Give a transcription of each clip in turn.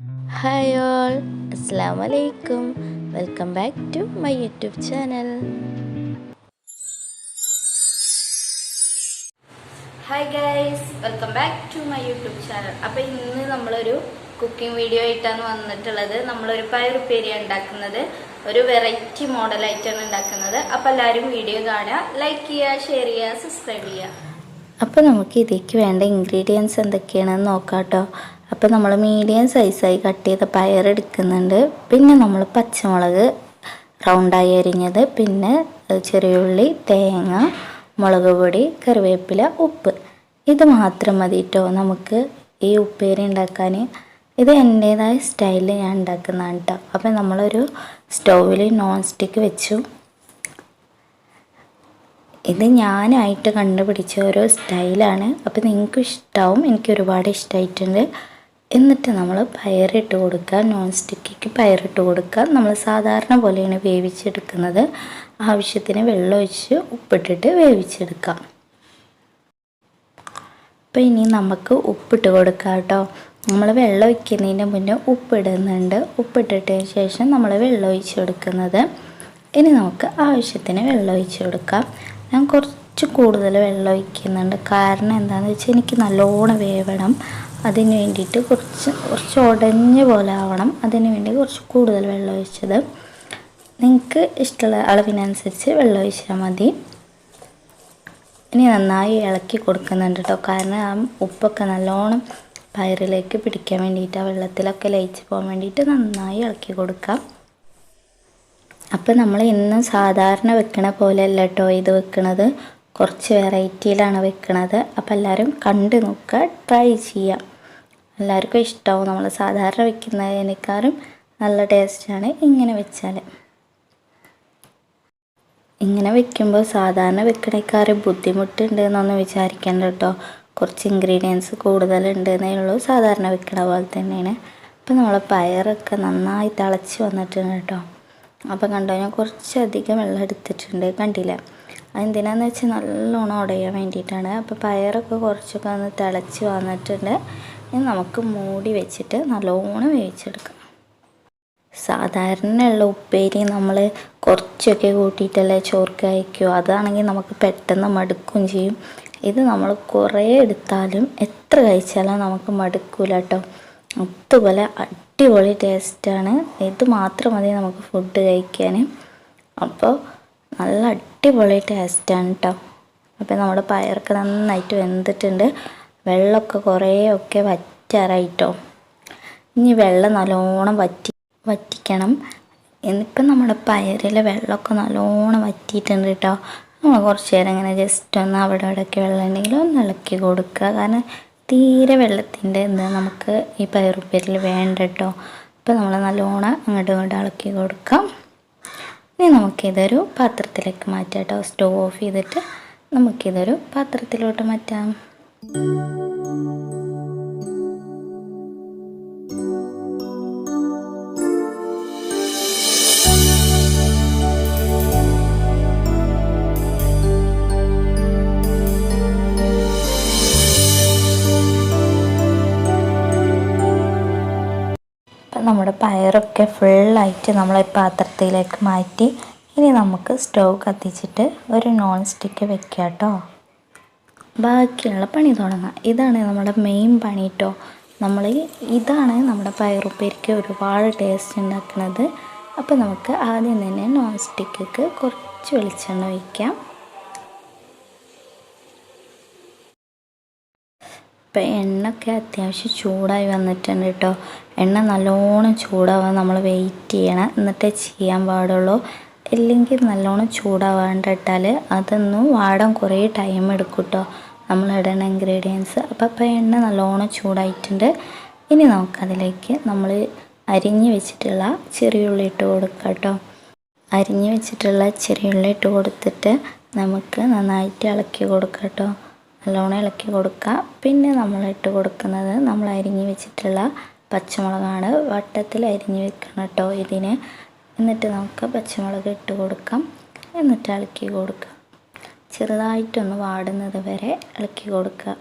Hi all, Assalamu alaikum. Welcome back to my YouTube channel. Hi guys, welcome back to my YouTube channel. അപ്പോൾ ഇന്ന് നമ്മളൊരു cooking video ആയിട്ടാണ് വന്നിട്ടുള്ളത്. നമ്മളൊരു പയറുപ്പേരി ഉണ്ടാക്കുന്നത് ഒരു വെറൈറ്റി മോഡലായിട്ടാണ് ഉണ്ടാക്കുന്നത്. അപ്പോൾ എല്ലാവരും വീഡിയോ കാണുക, ലൈക്ക് ചെയ്യുക, ഷെയർ ചെയ്യുക, സബ്സ്ക്രൈബ് ചെയ്യുക. അപ്പോൾ നമുക്ക് ഇതിലേക്ക് വേണ്ട ഇൻഗ്രീഡിയൻസ് എന്തൊക്കെയാണെന്ന് നോക്കാം കേട്ടോ. അപ്പോൾ നമ്മൾ മീഡിയം സൈസായി കട്ട് ചെയ്ത പയർ എടുക്കുന്നുണ്ട്. പിന്നെ നമ്മൾ പച്ചമുളക് റൗണ്ടായി അരിഞ്ഞത്, പിന്നെ ചെറിയുള്ളി, തേങ്ങ, മുളക് പൊടി, കറിവേപ്പില, ഉപ്പ്. ഇത് മാത്രം മതി കേട്ടോ നമുക്ക് ഈ ഉപ്പേരി ഉണ്ടാക്കാൻ. ഇത് എൻ്റേതായ സ്റ്റൈലിൽ ഞാൻ ഉണ്ടാക്കുന്നതാണ് കേട്ടോ. അപ്പോൾ നമ്മളൊരു സ്റ്റൗവിൽ നോൺ സ്റ്റിക്ക് വെച്ചു. ഇത് ഞാനായിട്ട് കണ്ടുപിടിച്ച ഒരു സ്റ്റൈലാണ്. അപ്പോൾ നിങ്ങൾക്ക് ഇഷ്ടമാവും, എനിക്ക് ഒരുപാട് ഇഷ്ടമായിട്ടുണ്ട്. എന്നിട്ട് നമ്മൾ പയറിട്ട് കൊടുക്കുക, നോൺ സ്റ്റിക്കിക്ക് പയറിട്ട് കൊടുക്കുക. നമ്മൾ സാധാരണ പോലെയാണ് വേവിച്ചെടുക്കുന്നത്. ആവശ്യത്തിന് വെള്ളം ഒഴിച്ച് ഉപ്പിട്ടിട്ട് വേവിച്ചെടുക്കാം. അപ്പോൾ ഇനി നമുക്ക് ഉപ്പിട്ട് കൊടുക്കാം കേട്ടോ. നമ്മൾ വെള്ളം ഒഴിക്കുന്നതിന് മുന്നേ ഉപ്പിടുന്നുണ്ട്. ഉപ്പിട്ടിട്ടതിന് ശേഷം നമ്മൾ വെള്ളം ഒഴിച്ച് കൊടുക്കുന്നത്. ഇനി നമുക്ക് ആവശ്യത്തിന് വെള്ളം ഒഴിച്ച് കൊടുക്കാം. ഞാൻ കുറച്ച് കൂടുതൽ വെള്ളം ഒഴിക്കുന്നുണ്ട്. കാരണം എന്താണെന്ന് വെച്ചാൽ എനിക്ക് നല്ലോണം വേവണം. അതിന് വേണ്ടിയിട്ട് കുറച്ച് ഉടഞ്ഞ പോലെ ആവണം. അതിന് വേണ്ടി കുറച്ച് കൂടുതൽ വെള്ളം ഒഴിച്ചത്. നിങ്ങൾക്ക് ഇഷ്ടമുള്ള അളവിനനുസരിച്ച് വെള്ളം ഒഴിച്ചാൽ മതി. ഇനി നന്നായി ഇളക്കി കൊടുക്കുന്നുണ്ട് കേട്ടോ. കാരണം ആ ഉപ്പൊക്കെ നല്ലോണം പയറിലേക്ക് പിടിക്കാൻ വേണ്ടിയിട്ട്, ആ വെള്ളത്തിലൊക്കെ ലയിച്ച് പോകാൻ വേണ്ടിയിട്ട് നന്നായി ഇളക്കി കൊടുക്കാം. അപ്പോൾ നമ്മൾ ഇന്ന് സാധാരണ വെക്കണ പോലെ അല്ല കേട്ടോ ഇത് വെക്കണത്. കുറച്ച് വെറൈറ്റിയിലാണ് വെക്കണത്. അപ്പോൾ എല്ലാവരും കണ്ട് നോക്കുക, ട്രൈ ചെയ്യാം. എല്ലാവർക്കും ഇഷ്ടമാവും. നമ്മൾ സാധാരണ വെക്കുന്നതിനേക്കാളും നല്ല ടേസ്റ്റാണ് ഇങ്ങനെ വെച്ചാൽ. ഇങ്ങനെ വെക്കുമ്പോൾ സാധാരണ വെക്കണേക്കാളും ബുദ്ധിമുട്ടുണ്ട് എന്നൊന്നും വിചാരിക്കേണ്ട കേട്ടോ. കുറച്ച് ഇൻഗ്രീഡിയൻസ് കൂടുതലുണ്ട് എന്നേ ഉള്ളൂ. സാധാരണ വെക്കണ പോലെ തന്നെയാണ്. അപ്പോൾ നമ്മൾ പയറൊക്കെ നന്നായി തിളച്ച് വന്നിട്ടുണ്ട് കേട്ടോ. അപ്പോൾ കണ്ടോ, ഞാൻ കുറച്ചധികം വെള്ളം എടുത്തിട്ടുണ്ട്, കണ്ടില്ല. അതെന്തിനാന്ന് വെച്ചാൽ നല്ലോണം ഉടയാൻ വേണ്ടിയിട്ടാണ്. അപ്പോൾ പയറൊക്കെ കുറച്ചൊക്കെ ഒന്ന് തിളച്ച് വന്നിട്ടുണ്ട്. ഇനി നമുക്ക് മൂടി വെച്ചിട്ട് നല്ലോണം വേവിച്ചെടുക്കാം. സാധാരണയുള്ള ഉപ്പേരി നമ്മൾ കുറച്ചൊക്കെ കൂട്ടിയിട്ടല്ലേ ചോർക്ക് കഴിക്കുമോ. അതാണെങ്കിൽ നമുക്ക് പെട്ടെന്ന് മടുക്കുകയും ചെയ്യും. ഇത് നമ്മൾ കുറേ എടുത്താലും എത്ര കഴിച്ചാലും നമുക്ക് മടുക്കില്ല കേട്ടോ. അതുപോലെ അടിപൊളി ടേസ്റ്റാണ്. ഇത് മാത്രം മതി നമുക്ക് ഫുഡ് കഴിക്കാൻ. അപ്പോൾ നല്ല അടിപൊളി ടേസ്റ്റാണ് കേട്ടോ. അപ്പോൾ നമ്മുടെ പയറൊക്കെ നന്നായിട്ട് വെന്തിട്ടുണ്ട്. വെള്ളമൊക്കെ കുറേയൊക്കെ വറ്റാറായിട്ടോ. ഇനി വെള്ളം നല്ലോണം വറ്റിക്കണം. ഇന്നിപ്പം നമ്മുടെ പയറിലെ വെള്ളമൊക്കെ നല്ലോണം വറ്റിയിട്ടുണ്ട് കേട്ടോ. നമ്മൾ കുറച്ച് നേരം ഇങ്ങനെ ജസ്റ്റ് ഒന്ന് അവിടെ ഇവിടെയൊക്കെ വെള്ളം ഉണ്ടെങ്കിൽ ഒന്ന് ഇളക്കി കൊടുക്കുക. കാരണം തീരെ വെള്ളത്തിൻ്റെ നമുക്ക് ഈ പയറുപ്പേരിൽ വേണ്ട കേട്ടോ. അപ്പോൾ നമ്മൾ നല്ലോണം അങ്ങോട്ടും ഇങ്ങോട്ടും ഇളക്കി കൊടുക്കാം. ഇനി നമുക്കിതൊരു പാത്രത്തിലേക്ക് മാറ്റാം കേട്ടോ. സ്റ്റവ് ഓഫ് ചെയ്തിട്ട് നമുക്കിതൊരു പാത്രത്തിലോട്ട് മാറ്റാം. നമ്മുടെ പയറൊക്കെ ഫുള്ളായിട്ട് നമ്മൾ പാത്രത്തിലേക്ക് മാറ്റി. ഇനി നമുക്ക് സ്റ്റവ് കത്തിച്ചിട്ട് ഒരു നോൺ സ്റ്റിക്ക് വെക്കാം കേട്ടോ. ബാക്കിയുള്ള പണി തുടങ്ങാം. ഇതാണ് നമ്മുടെ മെയിൻ പണി കേട്ടോ. ഇതാണ് നമ്മുടെ പയറുപ്പേരിക്ക് ഒരുപാട് ടേസ്റ്റ് ഉണ്ടാക്കുന്നത്. അപ്പോൾ നമുക്ക് ആദ്യം തന്നെ നോൺ സ്റ്റിക്ക് കുറച്ച് വെളിച്ചെണ്ണ ഒഴിക്കാം. ഇപ്പം എണ്ണയൊക്കെ അത്യാവശ്യം ചൂടായി വന്നിട്ടുണ്ട് കേട്ടോ. എണ്ണ നല്ലോണം ചൂടാവാൻ നമ്മൾ വെയിറ്റ് ചെയ്യണം, എന്നിട്ടേ ചെയ്യാൻ പാടുള്ളൂ. ഇല്ലെങ്കിൽ നല്ലോണം ചൂടാവാണ്ടിട്ടാൽ അതൊന്നും വാടാൻ കുറേ ടൈം എടുക്കും കേട്ടോ, നമ്മൾ ഇടണ ഇൻഗ്രീഡിയൻസ്. അപ്പോൾ എണ്ണ നല്ലോണം ചൂടായിട്ടുണ്ട്. ഇനി നമുക്കതിലേക്ക് നമ്മൾ അരിഞ്ഞ് വെച്ചിട്ടുള്ള ചെറിയുള്ളി ഇട്ട് കൊടുക്കാം കേട്ടോ. അരിഞ്ഞ് വെച്ചിട്ടുള്ള ചെറിയുള്ളി ഇട്ട് കൊടുത്തിട്ട് നമുക്ക് നന്നായിട്ട് ഇളക്കി കൊടുക്കാം കേട്ടോ. നല്ലോണം ഇളക്കി കൊടുക്കുക. പിന്നെ നമ്മൾ ഇട്ട് കൊടുക്കുന്നത് നമ്മൾ അരിഞ്ഞ് വെച്ചിട്ടുള്ള പച്ചമുളകാണ്. വട്ടത്തിൽ അരിഞ്ഞ് വെക്കണം കേട്ടോ ഇതിന്. എന്നിട്ട് നമുക്ക് പച്ചമുളക് ഇട്ട് കൊടുക്കാം. എന്നിട്ട് ഇളക്കി കൊടുക്കുക. ചെറുതായിട്ടൊന്ന് വാടുന്നത് വരെ ഇളക്കി കൊടുക്കുക.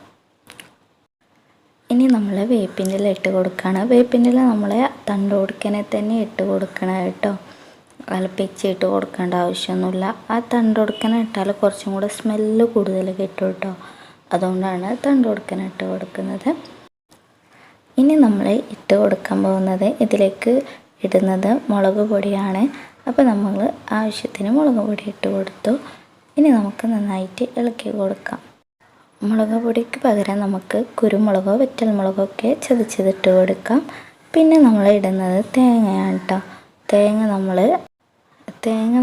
ഇനി നമ്മൾ വേപ്പിൻ്റെ ഇല ഇട്ട് കൊടുക്കുകയാണ്. വേപ്പിൻ്റെ ഇല നമ്മൾ തണ്ട് കൊടുക്കനെ തന്നെ ഇട്ട് കൊടുക്കണം കേട്ടോ. പിച്ചിട്ട് കൊടുക്കേണ്ട ആവശ്യമൊന്നുമില്ല. ആ തണ്ട് കൊടുക്കനെ ഇട്ടാൽ കുറച്ചും കൂടെ സ്മെല്ല് കൂടുതൽ കിട്ടും കേട്ടോ. അതുകൊണ്ടാണ് തണ്ട് കൊടുക്കനെ ഇട്ട് കൊടുക്കുന്നത്. ഇനി നമ്മൾ ഇട്ട് കൊടുക്കാൻ പോകുന്നത്, ഇതിലേക്ക് ഇടുന്നത് മുളക് പൊടിയാണ്. അപ്പോൾ നമ്മൾ ആവശ്യത്തിന് മുളക് പൊടി ഇട്ട് കൊടുത്തു. ഇനി നമുക്ക് നന്നായിട്ട് ഇളക്കി കൊടുക്കാം. മുളക് പൊടിക്ക് പകരം നമുക്ക് കുരുമുളകോ വറ്റൽമുളകോ ഒക്കെ ചതച്ചതിട്ട് കൊടുക്കാം. പിന്നെ നമ്മൾ ഇടുന്നത് തേങ്ങയാണ് കേട്ടോ. തേങ്ങ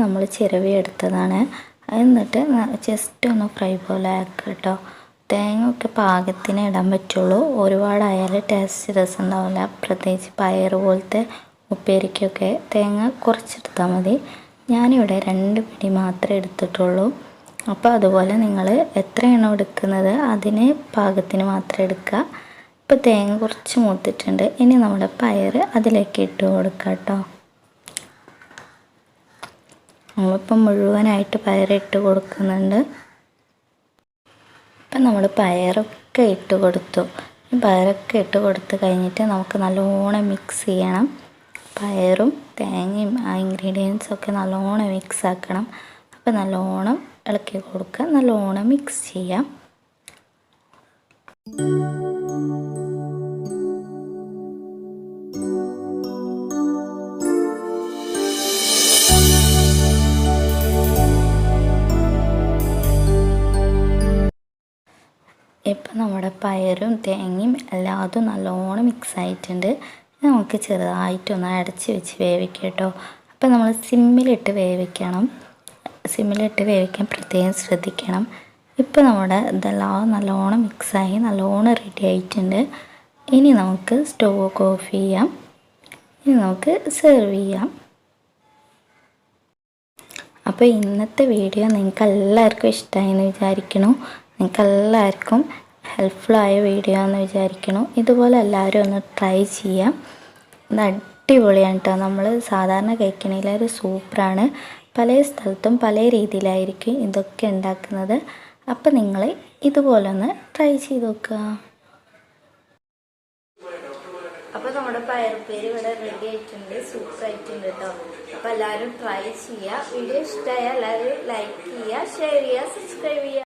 നമ്മൾ ചിരവി എടുത്തതാണ്. എന്നിട്ട് ജസ്റ്റ് ഒന്ന് ഫ്രൈ പോലെ ആക്കുക കേട്ടോ. തേങ്ങ ഒക്കെ പാകത്തിന് ഇടാൻ പറ്റുള്ളൂ. ഒരുപാടായാൽ ടേസ്റ്റ് രസം ഉണ്ടാവില്ല. പ്രത്യേകിച്ച് പയർ പോലത്തെ ഉപ്പേരിക്കൊക്കെ തേങ്ങ കുറച്ചെടുത്താൽ മതി. ഞാനിവിടെ 2 പിടി മാത്രമേ എടുത്തിട്ടുള്ളൂ. അപ്പോൾ അതുപോലെ നിങ്ങൾ എത്രയാണോ എടുക്കുന്നത് അതിന് പാകത്തിന് മാത്രം എടുക്കുക. ഇപ്പോൾ തേങ്ങ കുറച്ച് മൂത്തിട്ടുണ്ട്. ഇനി നമ്മുടെ പയർ അതിലേക്ക് ഇട്ട് കൊടുക്കുക കേട്ടോ. നമ്മളിപ്പോൾ മുഴുവനായിട്ട് പയറിട്ട് കൊടുക്കുന്നുണ്ട്. ഇപ്പം നമ്മൾ പയറൊക്കെ ഇട്ട് കൊടുത്തു. പയറൊക്കെ ഇട്ട് കൊടുത്ത് കഴിഞ്ഞിട്ട് നമുക്ക് നല്ലോണം മിക്സ് ചെയ്യണം. പയറും തേങ്ങയും ആ ഇൻഗ്രീഡിയൻസൊക്കെ നല്ലോണം മിക്സ് ആക്കണം. അപ്പോൾ നല്ലോണം ഇളക്കി കൊടുക്കുക, നല്ലോണം മിക്സ് ചെയ്യാം. ഇപ്പം നമ്മുടെ പയറും തേങ്ങയും എല്ലാതും നല്ലോണം മിക്സ് ആയിട്ടുണ്ട്. നമുക്ക് ചെറുതായിട്ടൊന്ന് അടച്ച് വെച്ച് വേവിക്കാം കേട്ടോ. അപ്പം നമ്മൾ സിമ്മിലിട്ട് വേവിക്കണം. സിമ്മിലിട്ട് വേവിക്കാൻ പ്രത്യേകം ശ്രദ്ധിക്കണം. ഇപ്പോൾ നമ്മുടെ ഇതെല്ലാം നല്ലോണം മിക്സായി നല്ലോണം റെഡി ആയിട്ടുണ്ട്. ഇനി നമുക്ക് സ്റ്റവ് ഓഫ് ചെയ്യാം. ഇനി നമുക്ക് സെർവ് ചെയ്യാം. അപ്പോൾ ഇന്നത്തെ വീഡിയോ നിങ്ങൾക്ക് എല്ലാവർക്കും ഇഷ്ടമായെന്ന് വിചാരിക്കുന്നു. നിങ്ങൾക്കെല്ലാവർക്കും ഹെൽപ്ഫുള്ളായ വീഡിയോ എന്ന് വിചാരിക്കുന്നു. ഇതുപോലെ എല്ലാവരും ഒന്ന് ട്രൈ ചെയ്യാം. ഇത് അടിപൊളിയാണ് കേട്ടോ. നമ്മൾ സാധാരണ കഴിക്കണതിലൊരു സൂപ്പറാണ്. പല സ്ഥലത്തും പല രീതിയിലായിരിക്കും ഇതൊക്കെ ഉണ്ടാക്കുന്നത്. അപ്പോൾ നിങ്ങൾ ഇതുപോലെ ഒന്ന് ട്രൈ ചെയ്ത് നോക്കുക. അപ്പോൾ നമ്മുടെ പയറുപ്പേര് ഇവിടെ റെഡി ആയിട്ടുണ്ട്. സൂപ്പർ ആയിട്ടുണ്ട് കേട്ടോ. അപ്പോൾ എല്ലാവരും ട്രൈ ചെയ്യുക. വീഡിയോ ഇഷ്ടമായാൽ എല്ലാവരും ലൈക്ക് ചെയ്യുക, ഷെയർ ചെയ്യുക, സബ്സ്ക്രൈബ് ചെയ്യുക.